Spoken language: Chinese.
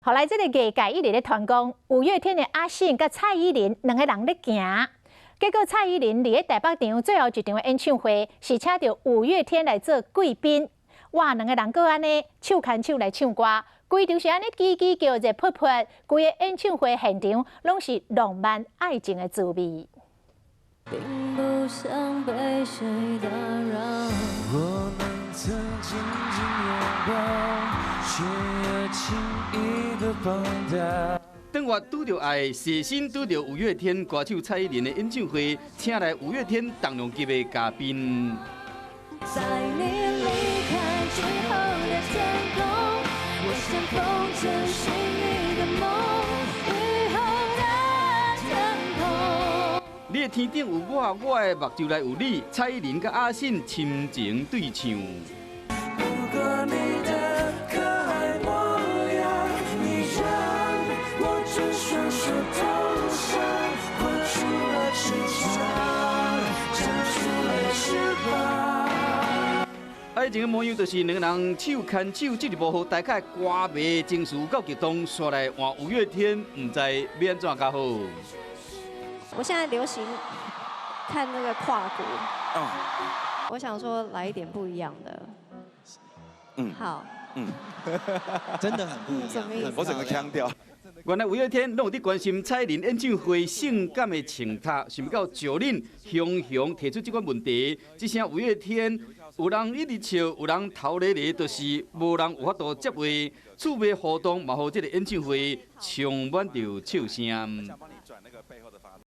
后来，这个艺界一直咧传讲，五月天的阿信甲蔡依林两个人咧行。结果蔡依林伫咧台北场最后一场的演唱会，是请到五月天来做贵宾。哇，两个人搁安尼手牵手来唱歌，规场是安尼叽叽叫热噗噗，规个演唱会现场拢是浪漫爱情的滋味。并不想被谁打扰。我们曾紧紧拥抱，却也轻易的放掉。当月拄着爱，写信拄着五月天歌手蔡依林的演唱会，请来五月天重量级的嘉宾。在你离开之后的天空，我像风筝寻你的梦，雨后的天空。你的天顶有我，我的目睭内有你。蔡依林甲阿信深情对唱。不过你的可爱模样，你让我这双手投降，画出了翅膀，长出了翅膀。爱情的模样就是两个人手牵手，这一幕互大家歌迷情绪够激动，煞来换五月天，唔知要安怎较好。我现在流行看那个跨国，我想说来一点不一样的。好，真的很不一样，什么意思？我整个腔调。原来五月天拢有伫关心蔡依林演唱会性感的穿搭，想不到石林雄雄提出这款问题，只声五月天有人一直笑，有人头咧咧，就是无人有法度接话，趣味互动嘛，互这个演唱会充满着笑声。